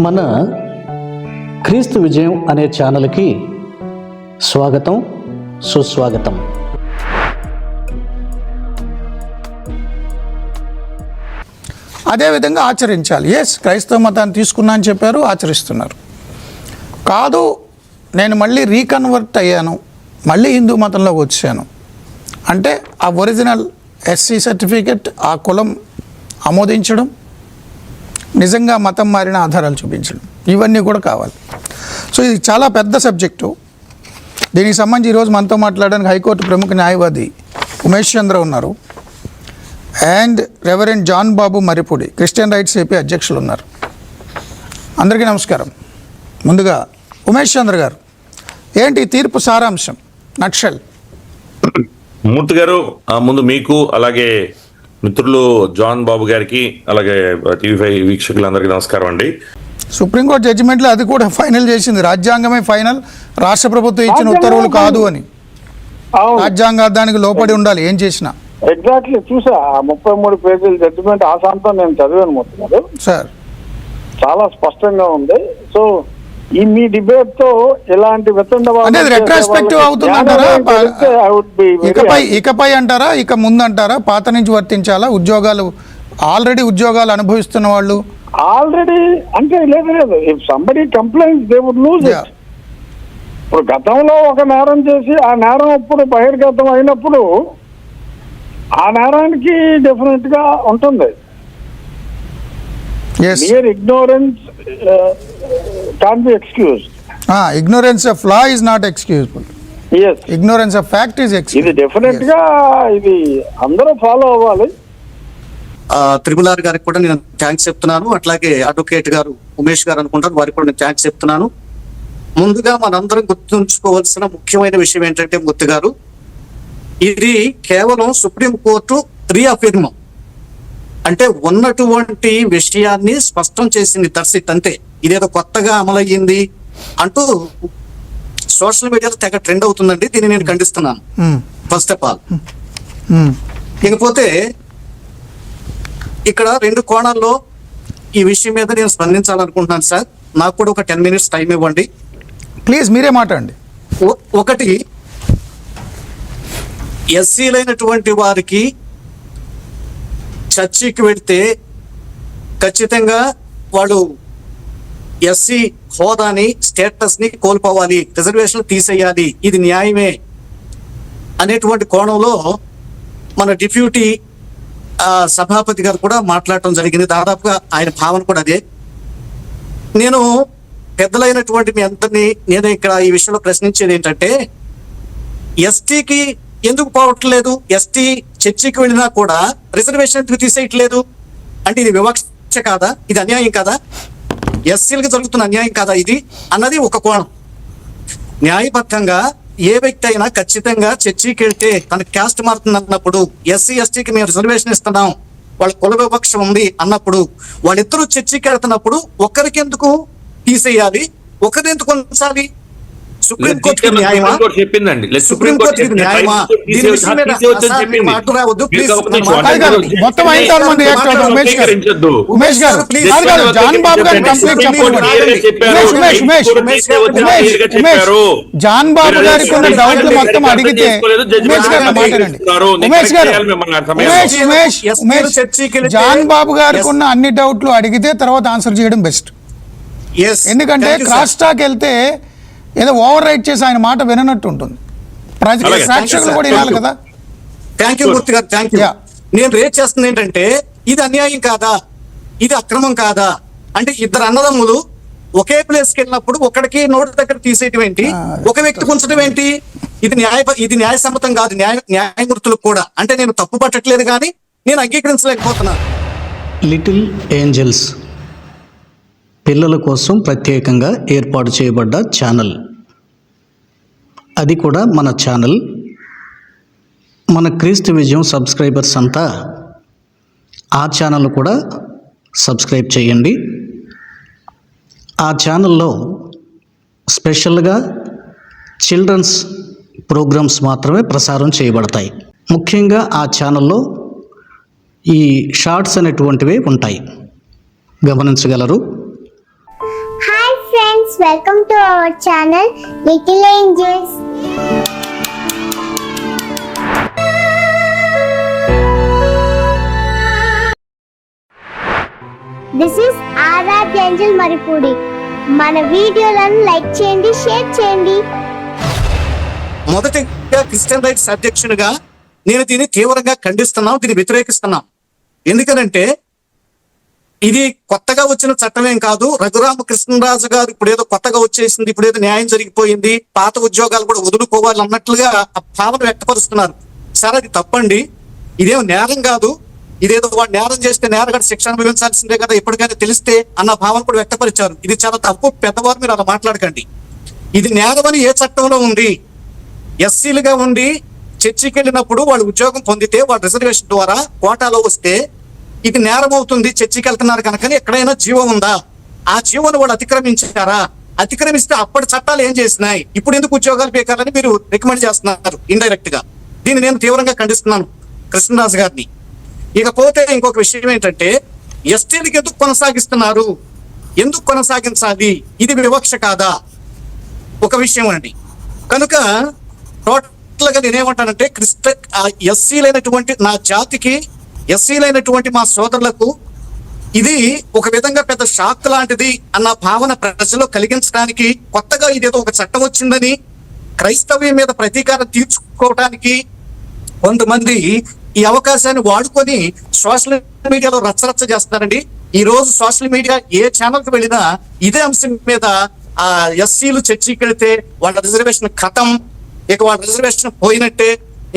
మన క్రీస్తు విజయం అనే ఛానల్కి స్వాగతం, సుస్వాగతం. అదేవిధంగా ఆచరించాలి. క్రైస్తవ మతాన్ని తీసుకున్నా అని చెప్పారు, ఆచరిస్తున్నారు. కాదు నేను మళ్ళీ రీకన్వర్ట్ అయ్యాను, మళ్ళీ హిందూ మతంలోకి వచ్చాను అంటే ఆ ఒరిజినల్ ఎస్సీ సర్టిఫికెట్, ఆ కులం ఆమోదించడం, నిజంగా మతం మారిన ఆధారాలు చూపించడం, ఇవన్నీ కూడా కావాలి. సో ఇది చాలా పెద్ద సబ్జెక్టు. దీనికి సంబంధించి ఈరోజు మనతో మాట్లాడడానికి హైకోర్టు ప్రముఖ న్యాయవాది ఉమేష్ చంద్ర ఉన్నారు, and reverend John Babu Maripudi Christian rights AP అధ్యక్షులు ఉన్నారు. అందరికీ నమస్కారం. ముందుగా ఉమేష్ చంద్ర గారు, ఏంటి తీర్పు సారాంశం నక్షల్? మూర్తి గారు, ముందు మీకు అలాగే మిత్రులు జాన్ బాబు గారికి అలాగే టీవీ5 వీక్షకులందరికీ నమస్కారం అండి. సుప్రీంకోర్టు జడ్జిమెంట్లో అది కూడా ఫైనల్ చేసింది, రాజ్యాంగమే ఫైనల్, రాష్ట్ర ప్రభుత్వం ఇచ్చిన ఉత్తర్వులు కాదు అని. రాజ్యాంగానికి లోపడి ఉండాలి ఏం చేసినా. ఎగ్జాక్ట్లీ చూసా 33 పేజీల జడ్జిమెంట్, ఆసాంతం నేను చదివాను మొత్తం సార్, చాలా స్పష్టంగా ఉంది. సో ఈ మీ డిబేట్ తో ఇలాంటి రెట్రాస్పెక్టివ్ అవుతుందంటారా, ఇకపై అంటారా, ఇక ముందు అంటారా, పాత నుంచి వర్తించాలా? ఉద్యోగాలు ఆల్రెడీ ఉద్యోగాలు అనుభవిస్తున్న వాళ్ళు ఆల్రెడీ అంటే లేదు, if somebody complaints they would lose it. ఇప్పుడు గతంలో ఒక నేరం చేసి ఆ నేరం ఇప్పుడు బహిర్గతం అయినప్పుడు ఆ నేరానికి డెఫినెట్ గా ఉంటుంది. Mere ignorance can't be excused. Ignorance of law is not excusable. Yes. Ignorance of fact is excusable. ఇది డెఫినెట్ గా ఇది అందరూ ఫాలో అవ్వాలి. త్రిపుల్ ఆర్ గారికి కూడా నేను థ్యాంక్స్ చెప్తున్నాను, అట్లాగే అడ్వకేట్ గారు ఉమేష్ గారు అనుకుంటారు, వారికి కూడా నేను థ్యాంక్స్ చెప్తున్నాను. ముందుగా మనందరం గుర్తుంచుకోవాల్సిన ముఖ్యమైన విషయం ఏంటంటే మూర్తి గారు, ఇది కేవలం సుప్రీంకోర్టు రీఅఫర్మ్ అంటే ఉన్నటువంటి విషయాన్ని స్పష్టం చేసింది, దర్శిత్ అంతే. ఇదేదో కొత్తగా అమలయ్యింది అంటూ సోషల్ మీడియాలో తెగ ట్రెండ్ అవుతుందండి, దీన్ని నేను ఖండిస్తున్నాను ఫస్ట్ ఆఫ్ ఆల్. ఇకపోతే ఇక్కడ 2 కోణాల్లో ఈ విషయం మీద నేను స్పందించాలనుకుంటున్నాను సార్. నాకు కూడా ఒక 10 minutes టైం ఇవ్వండి ప్లీజ్, మీరే మాట్లాడండి. ఒకటి, ఎస్సీలైనటువంటి వారికి చర్చికి వెళ్తే ఖచ్చితంగా వాళ్ళు ఎస్సీ హోదాని, స్టేటస్ ని కోల్పోవాలి, రిజర్వేషన్లు తీసేయాలి, ఇది న్యాయమే అనేటువంటి కోణంలో మన డిప్యూటీ సభాపతి గారు కూడా మాట్లాడటం జరిగింది. దాదాపుగా ఆయన భావన కూడా అదే. నేను పెద్దలైనటువంటి మీ అందరినీ నేను ఇక్కడ ఈ విషయంలో ప్రశ్నించేది ఏంటంటే, ఎస్టీకి ఎందుకు పోవట్లేదు? ఎస్టీ చర్చికి వెళ్ళినా కూడా రిజర్వేషన్ తీసేయట్లేదు అంటే ఇది వివక్ష కాదా? ఇది అన్యాయం కాదా? ఎస్సీలకు జరుగుతున్న అన్యాయం కాదా ఇది అన్నది ఒక కోణం. న్యాయబద్ధంగా ఏ వ్యక్తి అయినా ఖచ్చితంగా చర్చికి వెళ్తే తన క్యాస్ట్ మారుతుంది అన్నప్పుడు, ఎస్సీ ఎస్టీకి మేము రిజర్వేషన్ ఇస్తున్నాం, వాళ్ళ కుల వివక్ష ఉంది అన్నప్పుడు, వాళ్ళిద్దరూ చర్చికి వెళ్తున్నప్పుడు ఒకరికి ఎందుకు తీసేయాలి, ఒకరిని ఎందుకు ఉంచాలి? సుప్రీంకోర్టు న్యాయమా? సుప్రీంకోర్టు న్యాయమా? మొత్తం 5 మంది ఉమేష్ గారు, జాన్ బాబు గారు కంప్లీట్ జాన్ బాబు గారికి ఉన్న డౌట్లు మొత్తం అడిగితే ఉమేష్ గారు మాట్లాడండి. జాన్ బాబు గారికి ఉన్న అన్ని డౌట్లు అడిగితే తర్వాత ఆన్సర్ చేయడం బెస్ట్. ఎందుకంటే క్రాస్ టాక్ వెళ్తే ఏదో ఓవర్ రైట్ చేసి ఆయన మాట వినట్టు ఉంటుంది, ప్రేక్షకులు కూడా వినాలి కదా. థ్యాంక్ యూ మూర్తి గారు, థ్యాంక్ యూ. నేను రేట్ చేస్తుంది ఏంటంటే, ఇది అన్యాయం కాదా, ఇది అక్రమం కాదా అంటే, ఇద్దరు అన్నదమ్ములు ఒకే ప్లేస్కి వెళ్ళినప్పుడు ఒకడికి నోటి దగ్గర తీసేయటం ఏంటి, ఒక వ్యక్తికి ఉంచడం ఏంటి? ఇది న్యాయసమ్మతం కాదు న్యాయమూర్తులకు కూడా. అంటే నేను తప్పు పట్టట్లేదు, కానీ నేను అంగీకరించలేకపోతున్నాను. లిటిల్ ఏంజల్స్ పిల్లల కోసం ప్రత్యేకంగా ఏర్పాటు చేయబడ్డ ఛానల్, అది కూడా మన ఛానల్. మన క్రీస్తు విజయం సబ్స్క్రైబర్స్ అంతా ఆ ఛానల్ కూడా సబ్స్క్రైబ్ చేయండి. ఆ ఛానల్లో స్పెషల్గా చిల్డ్రన్స్ ప్రోగ్రామ్స్ మాత్రమే ప్రసారం చేయబడతాయి. ముఖ్యంగా ఆ ఛానల్లో ఈ షార్ట్స్ అనేటువంటివి ఉంటాయి, గమనించగలరు. welcome to our channel Little Angels. This is Aradh Angel Maripudi. మన వీడియోలను లైక్ చేయండి, షేర్ చేయండి. మొదటిగా క్రిస్టియన్ రైట్స్ అధ్యక్షునిగా నేను దీన్ని తీవ్రంగా ఖండిస్తున్నాం, దీన్ని వ్యతిరేకిస్తున్నాం. ఎందుకనంటే ఇది కొత్తగా వచ్చిన చట్టమేం కాదు. రఘురామకృష్ణరాజు గారు ఇప్పుడేదో కొత్తగా వచ్చేసింది, ఇప్పుడేదో న్యాయం జరిగిపోయింది, పాత ఉద్యోగాలు కూడా వదులుకోవాలి అన్నట్లుగా ఆ భావన వ్యక్తపరుస్తున్నారు. సార్ అది తప్పండి, ఇదేం నేరం కాదు, ఇదేదో వాడు నేరం చేస్తే నేరగాడు శిక్ష అనుభవించాల్సిందే కదా ఎప్పటికైనా తెలిస్తే అన్న భావన కూడా వ్యక్తపరిచారు. ఇది చాలా తప్పు, పెద్దవారు మీరు అలా మాట్లాడకండి. ఇది నేరం అని ఏ చట్టంలో ఉంది? ఎస్సీలుగా ఉండి చర్చికి వెళ్ళినప్పుడు వాళ్ళు ఉద్యోగం పొందితే వాళ్ళ రిజర్వేషన్ ద్వారా కోటాలో వస్తే ఇది నేరం అవుతుంది, చర్చికి వెళ్తున్నారు కనుక ఎక్కడైనా జీవం ఉందా? ఆ జీవోను వాళ్ళు అతిక్రమించారా? అతిక్రమిస్తే అప్పటి చట్టాలు ఏం చేసినాయి? ఇప్పుడు ఎందుకు ఉద్యోగాలు పీకాలని మీరు రికమెండ్ చేస్తున్నారు ఇండైరెక్ట్ గా. దీన్ని నేను తీవ్రంగా ఖండిస్తున్నాను కృష్ణరాజు గారిని. ఇకపోతే ఇంకొక విషయం ఏంటంటే ఎస్టీలకి ఎందుకు కొనసాగిస్తున్నారు, ఎందుకు కొనసాగించాలి, ఇది వివక్ష కాదా? ఒక విషయం అండి. కనుక టోటల్ గా నేనేమంటానంటే ఎస్సీలైనటువంటి నా జాతికి, ఎస్సీలైనటువంటి మా సోదరులకు ఇది ఒక విధంగా పెద్ద షాక్ లాంటిది అన్న భావన ప్రజల్లో కలిగించడానికి కొత్తగా ఇదేదో ఒక చట్టం వచ్చిందని క్రైస్తవ్యం మీద ప్రతీకారం తీర్చుకోవడానికి కొంతమంది ఈ అవకాశాన్ని వాడుకొని సోషల్ మీడియాలో రచ్చరచ్చ చేస్తున్నారండి. ఈ రోజు సోషల్ మీడియా ఏ ఛానల్కి వెళ్ళినా ఇదే అంశం మీద ఆ ఎస్సీలు చర్చికి వెళితే వాళ్ళ రిజర్వేషన్ ఖతం, ఇక వాళ్ళ రిజర్వేషన్ పోయినట్టే,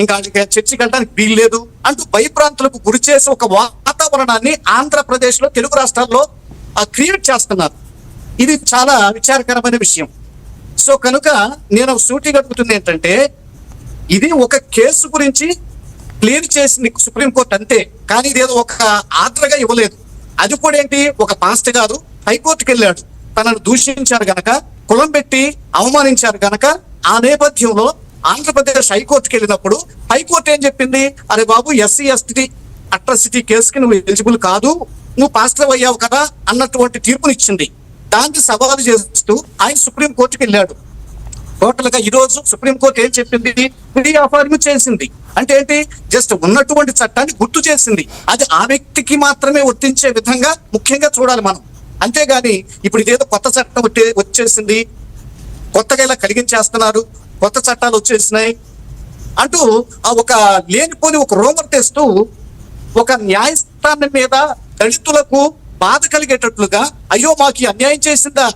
ఇంకా చర్చికి వెళ్ళడానికి వీల్లేదు అంటూ భయప్రాంతులకు గురి చేసి ఒక వాతావరణాన్ని ఆంధ్రప్రదేశ్ లో, తెలుగు రాష్ట్రాల్లో క్రియేట్ చేస్తున్నారు. ఇది చాలా విచారకరమైన విషయం. సో కనుక నేను సూటిగా అడుగుతుంది ఏంటంటే ఇది ఒక కేసు గురించి క్లియర్ చేసింది సుప్రీంకోర్టు అంతే, కానీ ఇదేదో ఒక ఆర్డర్గా ఇవ్వలేదు. అది కూడా ఏంటి, ఒక పాస్టర్ గారు హైకోర్టుకి వెళ్ళాడు, తనను దూషించారు గనక, కులం పెట్టి అవమానించారు గనక ఆ నేపథ్యంలో ఆంధ్రప్రదేశ్ హైకోర్టుకి వెళ్ళినప్పుడు హైకోర్టు ఏం చెప్పింది, అరే బాబు ఎస్సీ ఎస్టీ అట్రాసిటీ కేసుకి నువ్వు ఎలిజిబుల్ కాదు, నువ్వు పాస్టర్ అయ్యావు కదా అన్నటువంటి తీర్పునిచ్చింది. దాన్ని సవాలు చేస్తూ ఆయన సుప్రీంకోర్టుకి వెళ్ళాడు. టోటల్ గా ఈ రోజు సుప్రీంకోర్టు ఏం చెప్పింది, రీఅఫర్మ్ చేసింది. అంటే ఏంటి, జస్ట్ ఉన్నటువంటి చట్టాన్ని గుర్తు చేసింది. అది ఆ వ్యక్తికి మాత్రమే వర్తించే విధంగా ముఖ్యంగా చూడాలి మనం. అంతేగాని ఇప్పుడు ఇదేదో కొత్త చట్టం వచ్చేసింది, కొత్తగా ఇలా కలిగించేస్తున్నారు, కొత్త చట్టాలు వచ్చేసినాయి అంటూ ఆ ఒక లేనిపోని ఒక రూమర్ తెస్తూ ఒక న్యాయస్థానం మీద దళితులకు బాధ కలిగేటట్లుగా, అయ్యో మాకు అన్యాయం చేసిందా,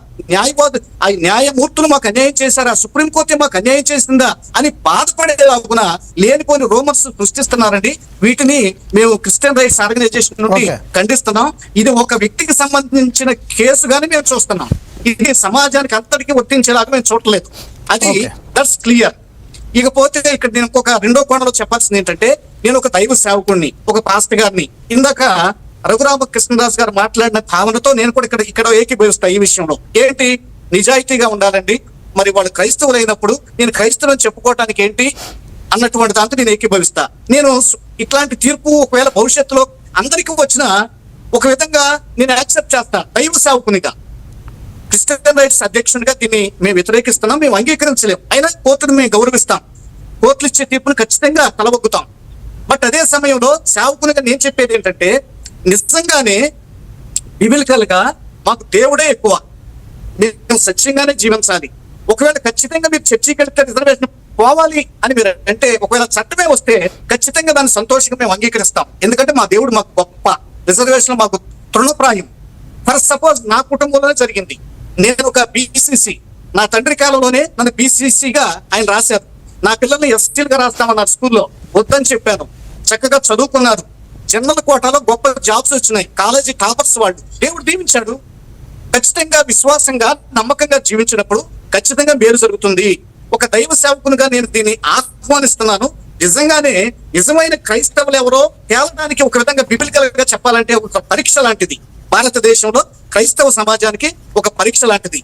న్యాయమూర్తులు మాకు అన్యాయం చేశారా, సుప్రీంకోర్టు మాకు అన్యాయం చేసిందా అని బాధపడేలాగున లేనిపోని రూమర్స్ సృష్టిస్తున్నారండి. వీటిని మేము క్రిస్టియన్ రైట్స్ ఆర్గనైజేషన్ నుండి ఖండిస్తున్నాం. ఇది ఒక వ్యక్తికి సంబంధించిన కేసుగానే మేము చూస్తున్నాం, ఇది సమాజానికి అంతటికీ వర్తించేలాగా మేము చూడలేదు. అది దట్స్ క్లియర్. ఇకపోతే ఇక్కడ నేను ఒక రెండో కోణంలో చెప్పాల్సింది ఏంటంటే, నేను ఒక దైవ సేవకుడిని, ఒక పాస్టర్ గారిని. ఇందాక రఘురామకృష్ణదాస్ గారు మాట్లాడిన భావనతో నేను కూడా ఇక్కడ ఏకీభవిస్తా ఈ విషయంలో. ఏంటి, నిజాయితీగా ఉండాలండి. మరి వాళ్ళు క్రైస్తవులు అయినప్పుడు నేను క్రైస్తవులను చెప్పుకోవటానికి ఏంటి అన్నటువంటి దాంతో నేను ఏకీభవిస్తా. నేను ఇట్లాంటి తీర్పు ఒకవేళ భవిష్యత్తులో అందరికీ వచ్చినా ఒక విధంగా నేను యాక్సెప్ట్ చేస్తా దైవ సేవకునిగా. క్రిస్టియన్ రైట్స్ అధ్యక్షునిగా దీన్ని మేము వ్యతిరేకిస్తున్నాం, మేము అంగీకరించలేం. అయినా కోర్టును మేము గౌరవిస్తాం, కోర్టులు ఇచ్చే తీర్పును ఖచ్చితంగా తలవొగ్గుతాం. బట్ అదే సమయంలో సేవకునిగా నేను చెప్పేది ఏంటంటే, నిజంగానే బిబిలికల్ గా మాకు దేవుడే ఎక్కువ, మేము సత్యంగానే జీవించాలి. ఒకవేళ ఖచ్చితంగా మీరు చర్చికి వెళ్తే రిజర్వేషన్ పోవాలి అని మీరు అంటే, ఒకవేళ చట్టమే వస్తే ఖచ్చితంగా దాన్ని సంతోషంగా మేము అంగీకరిస్తాం. ఎందుకంటే మా దేవుడు మాకు గొప్ప, రిజర్వేషన్ మాకు తృణప్రాయం. ఫర్ సపోజ్ నా కుటుంబంలోనే జరిగింది. నేను ఒక బీసీసీ, నా తండ్రి కాలంలోనే నన్ను బీసీసీగా ఆయన రాశారు. నా పిల్లల్ని ఎస్టీలుగా రాస్తామన్నారు స్కూల్లో, వద్దని చెప్పాను. చక్కగా చదువుకున్నారు, జనరల్ కోటాలో గొప్ప జాబ్స్ వచ్చినాయి, కాలేజీ టాపర్స్ వాళ్ళు. దేవుడు దీవించాడు. ఖచ్చితంగా విశ్వాసంగా నమ్మకంగా జీవించినప్పుడు ఖచ్చితంగా మేలు జరుగుతుంది. ఒక దైవ సేవకునిగా నేను దీన్ని ఆహ్వానిస్తున్నాను. నిజంగానే నిజమైన క్రైస్తవులు ఎవరో తేలడానికి ఒక విధంగా బిబిలికల్ గా చెప్పాలంటే ఒక పరీక్ష లాంటిది. భారతదేశంలో క్రైస్తవ సమాజానికి ఒక పరీక్ష లాంటిది.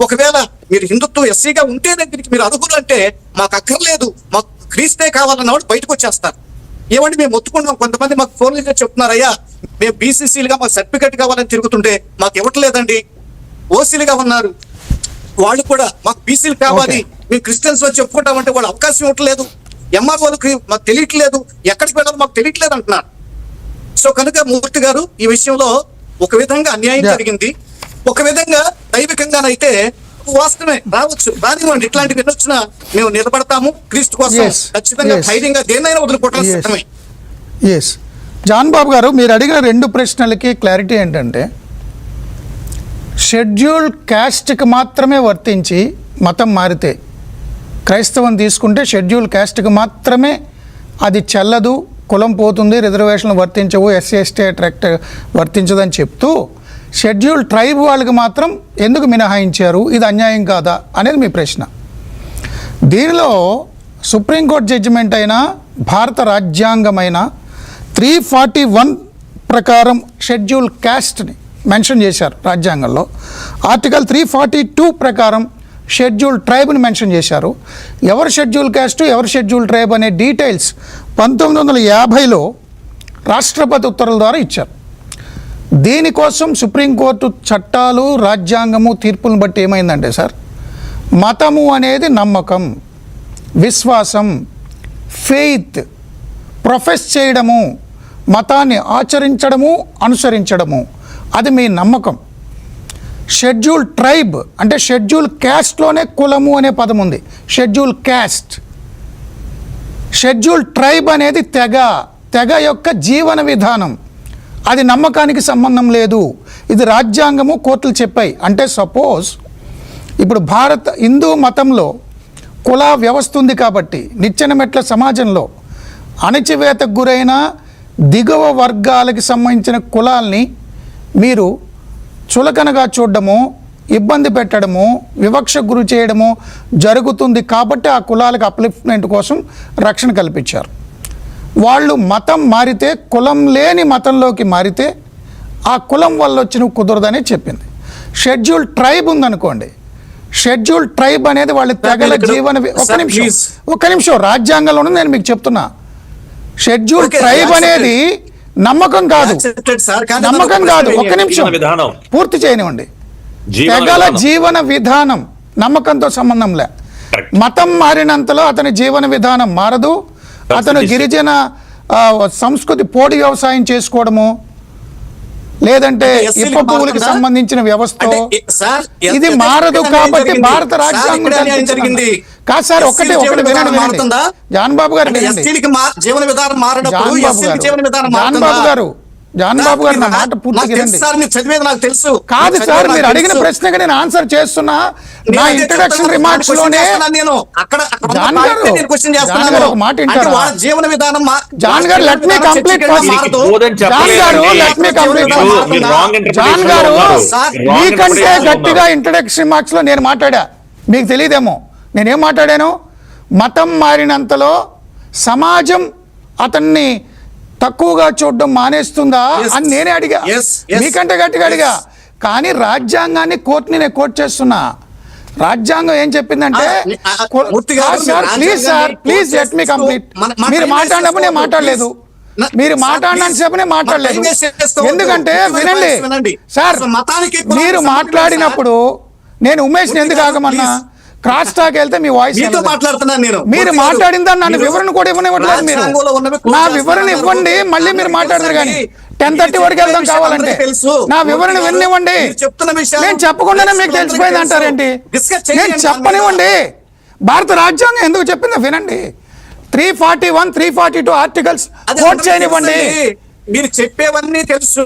ఒకవేళ మీరు హిందుత్వం ఎస్సీగా ఉంటే దగ్గరికి మీరు అర్హులు అంటే మాకు అక్కర్లేదు, మాకు క్రీస్తే కావాలన్న వాడు బయటకు వచ్చేస్తారు. ఏమండి మేము మొత్తుకుంటున్నాం, కొంతమంది మాకు ఫోన్లు చెప్తున్నారు, అయ్యా మేము బీసీసీలుగా మాకు సర్టిఫికేట్ కావాలని తిరుగుతుంటే మాకు ఇవ్వట్లేదండి, ఓసీలుగా ఉన్నారు. వాళ్ళు కూడా మాకు బీసీలు కావాలి, మేము క్రిస్టియన్స్ వచ్చి చెప్పుకుంటామంటే వాళ్ళు అవకాశం ఇవ్వట్లేదు, ఎంఆర్ఓలకు మాకు తెలియట్లేదు, ఎక్కడికి వెళ్ళాలో మాకు తెలియట్లేదు అంటున్నారు. సో కనుక మూర్తి గారు ఈ విషయంలో ఒక విధంగా అన్యాయం జరిగింది, ఒక విధంగా దైవికంగానైతే వాస్తవమే రావచ్చు, రానివ్వండి, ఇట్లాంటివి ఎన్ని వచ్చినా మేము నిలబడతాము క్రీస్తు కోసం, ఖచ్చితంగా ధైర్యంగా దేన్నైనా వదిలిపోవడం సిద్ధమే. ఎస్ జాన్ బాబు గారు, మీరు అడిగిన 2 ప్రశ్నలకి క్లారిటీ ఏంటంటే, షెడ్యూల్ క్యాస్ట్కి మాత్రమే వర్తించి మతం మారితే, క్రైస్తవం తీసుకుంటే షెడ్యూల్ క్యాస్ట్కి మాత్రమే అది చెల్లదు, కులం పోతుంది, రిజర్వేషన్లు వర్తించవు, ఎస్సీ ఎస్టీ యాక్ట్ వర్తించదని చెప్తూ షెడ్యూల్ ట్రైబ్ వాళ్ళకి మాత్రం ఎందుకు మినహాయించారు, ఇది అన్యాయం కాదా అనేది మీ ప్రశ్న. దీనిలో సుప్రీంకోర్టు జడ్జిమెంట్ అయినా భారత రాజ్యాంగమైన 341 ప్రకారం షెడ్యూల్ క్యాస్ట్ని మెన్షన్ చేశారు రాజ్యాంగంలో. ఆర్టికల్ 342 ప్రకారం షెడ్యూల్ ట్రైబ్ని మెన్షన్ చేశారు. ఎవరు షెడ్యూల్ క్యాస్ట్, ఎవరు షెడ్యూల్ ట్రైబ్ అనే డీటెయిల్స్ 1950లో రాష్ట్రపతి ఉత్తర్వుల ద్వారా ఇచ్చారు. దీనికోసం సుప్రీంకోర్టు చట్టాలు, రాజ్యాంగము, తీర్పులను బట్టి ఏమైందంటే సార్, మతము అనేది నమ్మకం, విశ్వాసం, ఫెయిత్, ప్రొఫెస్ చేయడము, మతాన్ని ఆచరించడము, అనుసరించడము, అది మీ నమ్మకం. షెడ్యూల్ ట్రైబ్ అంటే షెడ్యూల్ క్యాస్ట్లోనే కులము అనే పదం ఉంది, షెడ్యూల్ క్యాస్ట్. షెడ్యూల్ ట్రైబ్ అనేది తెగ యొక్క జీవన విధానం, అది నమ్మకానికి సంబంధం లేదు. ఇది రాజ్యాంగము, కోర్టులు చెప్పాయి. అంటే సపోజ్ ఇప్పుడు భారత హిందూ మతంలో కుల వ్యవస్థ ఉంది కాబట్టి నిచ్చెన మెట్ల సమాజంలో అణచివేతకు గురైన దిగువ వర్గాలకి సంబంధించిన కులాల్ని మీరు చులకనగా చూడడము, ఇబ్బంది పెట్టడము, వివక్షకు గురి చేయడము జరుగుతుంది కాబట్టి ఆ కులాలకు అప్లిఫ్ట్మెంట్ కోసం రక్షణ కల్పించారు. వాళ్ళు మతం మారితే, కులం లేని మతంలోకి మారితే ఆ కులం వల్ల వచ్చిన కుదరదని చెప్పింది. షెడ్యూల్ ట్రైబ్ ఉందనుకోండి, షెడ్యూల్ ట్రైబ్ అనేది వాళ్ళ తెగల జీవన ఒక్క నిమిషం రాజ్యాంగంలో నేను మీకు చెప్తున్నా. షెడ్యూల్ ట్రైబ్ అనేది నమ్మకం కాదు, ఒక్క నిమిషం పూర్తి చేయనివ్వండి. తెగల జీవన విధానం నమ్మకంతో సంబంధం లే. మతం మారినంతలో అతని జీవన విధానం మారదు. అతను గిరిజన సంస్కృతి, పోడి వ్యవసాయం చేసుకోవడము, లేదంటే ఇప్ప పువ్వులకి సంబంధించిన వ్యవస్థ ఇది మారదు. కాబట్టి భారత రాజ్యాంగం కాదు సార్, ఒకటి వినండి జాన్ బాబు గారు, జాన్ బాబు గారు నా మాట పూర్తిగా వినండి. కాదు సార్, మీరు అడిగిన ప్రశ్నకి నేను ఆన్సర్ చేస్తున్నా. నా ఇంట్రడక్షన్ రిమార్క్స్ లోనే జాన్ గారు ఒక మాట వింటారు. జాన్ గారు లెట్ మీ కంప్లీట్. జాన్ గారు మీకంటే గట్టిగా ఇంట్రడక్షన్ రిమార్క్స్ లో నేను మాట్లాడా, మీకు తెలియదేమో నేనేం మాట్లాడాను. మతం మారినంతలో సమాజం అతన్ని తక్కువగా చూడడం మానేస్తుందా అని నేనే అడిగా, మీకంటే గట్టిగా అడిగా. కానీ రాజ్యాంగాన్ని, కోర్టుని నేను కోర్టు చేస్తున్నా. రాజ్యాంగం ఏం చెప్పిందంటే, ప్లీజ్ లెట్ మీ కంప్లీట్. మీరు మాట్లాడినప్పుడు నేను మాట్లాడలేదు, మీరు మాట్లాడినంతసేపు నేను మాట్లాడలేదు. ఎందుకంటే వినండి సార్, మీరు మాట్లాడినప్పుడు నేను ఉమేష్ని ఎందుకు ఆగమన్నా, క్రాస్ టాక్ వెళ్తే మీ వాయిస్ మాట్లాడుతున్నాను నేను. మీరు మాట్లాడిందా నన్ను వివరణ కూడా ఇవ్వనివ్వట్లేదు. మీరు నా వివరణ ఇవ్వండి, మళ్ళీ మీరు మాట్లాడతారు. కానీ 10:30 వరకు వెళ్దాం కావాలంటే నా వివరణ వినివ్వండి. నేను చెప్పకుండానే మీకు తెలిసిపోయింది అంటారేంటి? నేను చెప్పనివ్వండి. భారత రాజ్యాంగం ఎందుకు చెప్పిందో వినండి. 341, 342 ఆర్టికల్స్ కోట్ చేయనివ్వండి. మీరు చెప్పేవన్నీ తెలుసు,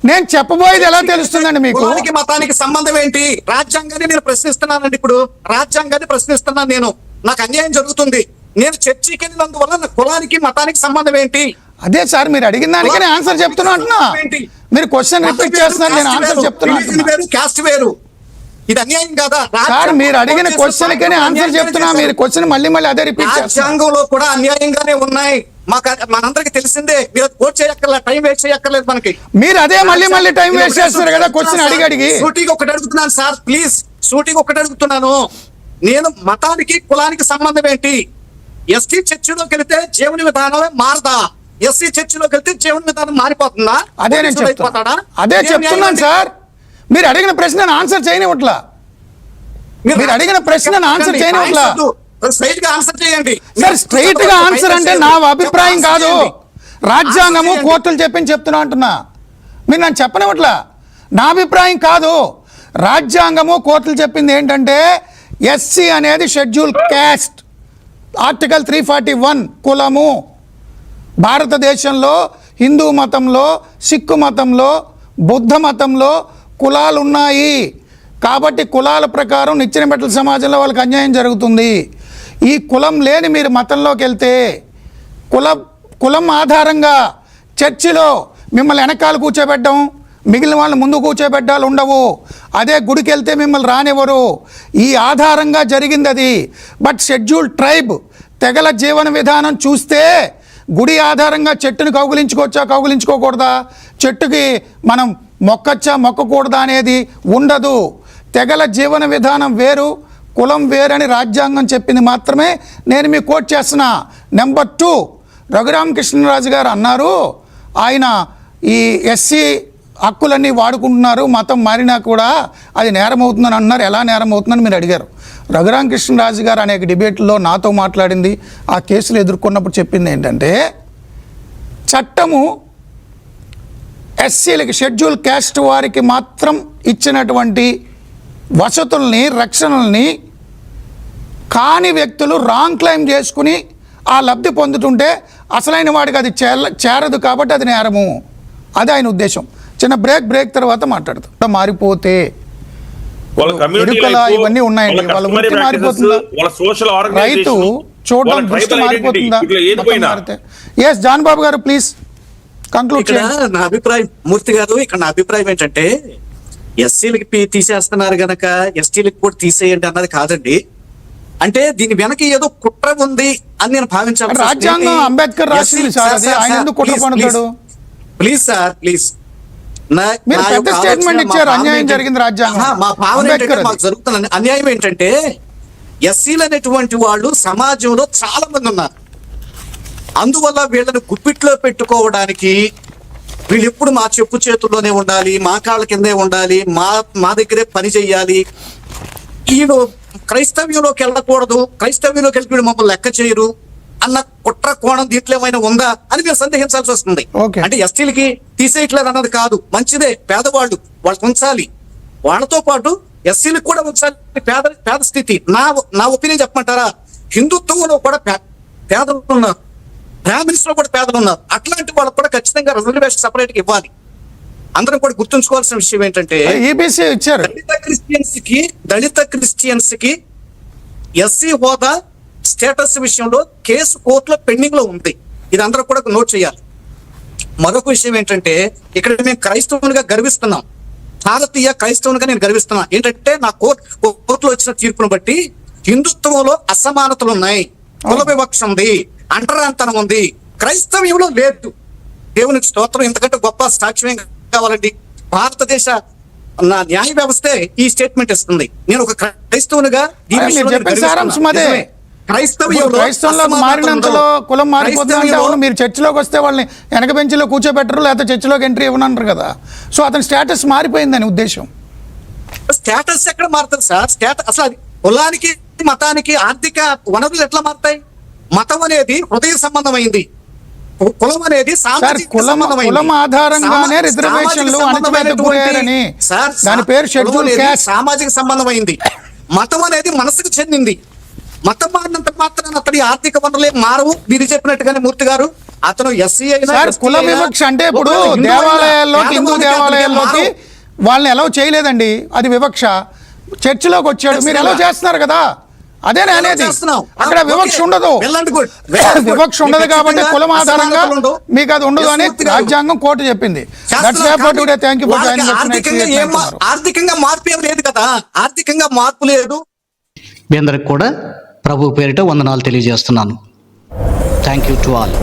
నేను చెప్పబోయేది ఎలా తెలుస్తుందండి మీకు? మతానికి సంబంధం ఏంటి? రాజ్యాంగాన్ని నేను ప్రశ్నిస్తున్నానండి. ఇప్పుడు రాజ్యాంగాన్ని ప్రశ్నిస్తున్నాను నేను. నాకు అన్యాయం జరుగుతుంది, నేను చర్చికి వెళ్ళినందువల్ల కులానికి మతానికి సంబంధం ఏంటి? అదే సార్, మీరు అడిగిన దానికి నేను ఆన్సర్ చెప్తున్నా అంటున్నా. మీరు క్వశ్చన్ రిపీట్ చేస్తున్నారు, నేను ఆన్సర్ చెప్తున్నా. క్యాస్ట్ వేరు, ఇది అన్యాయం కదా సార్? మీరు అడిగిన క్వశ్చన్ కి ఆన్సర్ చెప్తున్నా, మీరు క్వశ్చన్ మళ్ళీ అదే రిపీట్ చేస్తున్నారు. రాజ్యాంగంలో కూడా అన్యాయంగానే ఉన్నాయి, మాకు మనందరికి తెలిసిందే. మీరు కోట్ చేయక్కర్లేదు, టైం వేస్ట్ చేయక్కర్లేదు మనకి. మీరు అదే మళ్ళీ టైం వేస్ట్ చేస్తారు కదా క్వశ్చన్ అడిగి. సూటిగా ఒకటి అడుగుతున్నాను సార్, ప్లీజ్ సూటిగా ఒకటి అడుగుతున్నాను. నేను మతానికి కులానికి సంబంధం ఏంటి? ఎస్టీ చర్చిలోకి వెళితే జీవన విధానం మారదా? ఎస్సీ చర్చిలోకి వెళ్తే జీవన విధానం మారిపోతుందా? అదే నేను చెప్తున్నాను సార్. మీరు అడిగిన ప్రశ్న ఆన్సర్ చేయనివ్వట్లా. మీరు అడిగిన ప్రశ్నను ఆన్సర్ చేయనివ్వట్లా. స్ట్రైట్ గా ఆన్సర్ చేయండి సార్ స్ట్రైట్ గా ఆన్సర్ అంటే నా అభిప్రాయం కాదు, రాజ్యాంగము కోర్టులు చెప్తున్నా అంటున్నా. మీరు నన్ను చెప్పనివ్వట్లా. నా అభిప్రాయం కాదు, రాజ్యాంగము కోర్టులు చెప్పింది ఏంటంటే ఎస్సీ అనేది షెడ్యూల్ క్యాస్ట్, ఆర్టికల్ 341 కులము. భారతదేశంలో హిందూ మతంలో, సిక్కు మతంలో, బుద్ధ మతంలో కులాలు ఉన్నాయి. కాబట్టి కులాల ప్రకారం నిచ్చెన మెట్ల సమాజంలో వాళ్ళకి అన్యాయం జరుగుతుంది. ఈ కులం లేని మీరు మతంలోకి వెళ్తే కులం ఆధారంగా చర్చిలో మిమ్మల్ని వెనకాల కూర్చోబెట్టడం, మిగిలిన వాళ్ళని ముందు కూర్చోబెట్టాలు ఉండవు. అదే గుడికి వెళ్తే మిమ్మల్ని రానివ్వరు. ఈ ఆధారంగా జరిగింది అది. బట్ షెడ్యూల్ ట్రైబ్ తెగల జీవన విధానం చూస్తే గుడి ఆధారంగా చెట్టుని కౌగులించుకోవచ్చా, కౌగులించుకోకూడదా, చెట్టుకి మనం మొక్కచ్చా, మొక్కకూడదా అనేది ఉండదు. తెగల జీవన విధానం వేరు, కులం వేరని రాజ్యాంగం చెప్పింది మాత్రమే నేను మీకు కోట్ చేస్తున్నా. నెంబర్ 2, రఘురామకృష్ణరాజు గారు అన్నారు, ఆయన ఈ ఎస్సీ హక్కులన్నీ వాడుకుంటున్నారు, మతం మారినా కూడా అది నేరం అవుతుందని అన్నారు. ఎలా నేరం అవుతుందని మీరు అడిగారు. రఘురామకృష్ణరాజు గారు అనేక డిబేట్లో నాతో మాట్లాడింది, ఆ కేసులు ఎదుర్కొన్నప్పుడు చెప్పింది ఏంటంటే, చట్టము ఎస్సీలకి, షెడ్యూల్ క్యాస్ట్ వారికి మాత్రం ఇచ్చినటువంటి వసతుల్ని, రక్షణల్ని కాని వ్యక్తులు రాంగ్ క్లెయిమ్ చేసుకుని ఆ లబ్ధి పొందుతుంటే అసలైన వాడికి అది చేరదు, కాబట్టి అది నేరము. అది ఆయన ఉద్దేశం. చిన్న బ్రేక్ తర్వాత మాట్లాడుతాం. మారిపోతే ఇవన్నీ ఉన్నాయండి, వాళ్ళ వృత్తి మారిపోతుందా, రైతు చూడడం దృష్టి మారిపోతుందా? ఎస్ జాన్ బాబు గారు ప్లీజ్ కంక్లూడ్ చేయండి. నా అభిప్రాయం, మూర్తి గారు, ఇక్కడ నా అభిప్రాయం ఏంటంటే ఎస్సీలకి తీసేస్తున్నారు గనక ఎస్టీలకు కూడా తీసేయండి అన్నది కాదండి. అంటే దీని వెనక ఏదో కుట్ర ఉంది అని నేను భావించాను. రాజ్యాంగం అంబేద్కర్ రాసింది సార్, అది ఆయన ఎందుకు కుట్ర పడతాడు? ప్లీజ్ సార్ ప్లీజ్, స్టేట్మెంట్ ఇచ్చారు, అన్యాయం జరిగింది రాజ్యాంగం. మా భావన ఏంటంటే మాకు జరుగుతున్న అన్యాయం ఏంటంటే ఎస్సీలు అనేటువంటి వాళ్ళు సమాజంలో చాలా మంది ఉన్నారు. అందువల్ల వీళ్ళని గుప్పిట్లో పెట్టుకోవడానికి వీళ్ళు ఎప్పుడు మా చెప్పు చేతుల్లోనే ఉండాలి, మా కాళ్ళ కిందే ఉండాలి, మా దగ్గరే పని చెయ్యాలి, వీళ్ళు క్రైస్తవ్యంలోకి వెళ్ళకూడదు, క్రైస్తవ్యంలోకి వెళ్ళి వీళ్ళు మమ్మల్ని లెక్క చేయరు అన్న కుట్ర కోణం దీంట్లో ఏమైనా ఉందా అని మేము సందేహించాల్సి వస్తుంది. అంటే ఎస్టీలకి తీసేయట్లేదు అన్నది కాదు, మంచిదే, పేదవాళ్ళు వాళ్ళకి ఉంచాలి, వాళ్ళతో పాటు ఎస్సీలకు కూడా ఉంచాలి. పేద స్థితి నా ఒపీనియన్ చెప్పమంటారా, హిందుత్వంలో కూడా పేదలు ఉన్నారు, బ్రాహ్మిన్స్ లో కూడా పేదలు ఉన్నారు. అట్లాంటి వాళ్ళకు కూడా ఖచ్చితంగా రిజర్వేషన్ సపరేట్ గా ఇవ్వాలి. అందరం కూడా గుర్తుంచుకోవాల్సిన విషయం ఏంటంటే దళిత క్రిస్టియన్స్ కి ఎస్సీ హోదా స్టేటస్ విషయంలో కేసు కోర్టులో పెండింగ్ లో ఉంది. ఇది అందరూ కూడా నోట్ చేయాలి. మరొక విషయం ఏంటంటే ఇక్కడ మేము క్రైస్తవునిగా గర్విస్తున్నాం, భారతీయ క్రైస్తవునిగా నేను గర్విస్తున్నా. ఏంటంటే నా కోర్టులో వచ్చిన తీర్పును బట్టి హిందుత్వంలో అసమానతలు ఉన్నాయి, కుల వివక్ష ఉంది, అంటరాంతనం ఉంది, క్రైస్తవ్యంలో లేదు. దేవునికి స్తోత్రం, ఎందుకంటే గొప్ప సాక్ష్యం కావాలండి. భారతదేశ న్యాయ వ్యవస్థే ఈ స్టేట్మెంట్ ఇస్తుంది. నేను ఒక క్రైస్తవునిగా క్రైస్తవంలో మారినంతలో కులం మారిపోతుంది. అవును, మీరు చర్చిలోకి వస్తే వాళ్ళని వెనక బెంచ్లో కూర్చోబెట్టరు, లేకపోతే చర్చిలోకి ఎంట్రీ ఇవ్వనంటారు కదా. సో అతని స్టేటస్ మారిపోయిందని ఉద్దేశం. స్టేటస్ ఎక్కడ మారుతుంది సార్? స్టేటస్ అసలు అది కులానికి, మతానికి ఆర్థిక వనరులు ఎట్లా మారుతాయి? మతం అనేది హృదయ సంబంధమైంది, కులం అనేది కులం ఆధారంగానే రిజర్వేషన్లు అణచివేతపోయారని దాని పేరు షెడ్యూల్ క్యాస్ట్. సామాజిక సంబంధమైంది. మతం అనేది మనసుకు చెందింది. మతం మారినంత మాత్రాన అతడి ఆర్థిక వనరులే మారవు. మీరు చెప్పినట్టుగానే మూర్తి గారు, అతను ఎస్సీ అయినా కుల వివక్ష అంటే ఇప్పుడు దేవాలయాల్లోకి, హిందూ దేవాలయాల్లోకి వాళ్ళని ఎలా చేయలేదండి, అది వివక్ష. చర్చిలోకి వచ్చాడు, మీరు ఎలా చేస్తున్నారు కదా, అదే అనేది. అక్కడ వివక్ష ఉండదు, వివక్ష ఉండదు కాబట్టి కులం ఆధారంగా మీకు అది ఉండదు అని రాజ్యాంగం కోర్టు చెప్పింది. ఆర్థికంగా మార్పు ఏం లేదు కదా, ఆర్థికంగా మార్పు లేదు. మీ అందరికి కూడా ప్రభు పేరిట వందనాలు తెలియజేస్తున్నాను. Thank you to all.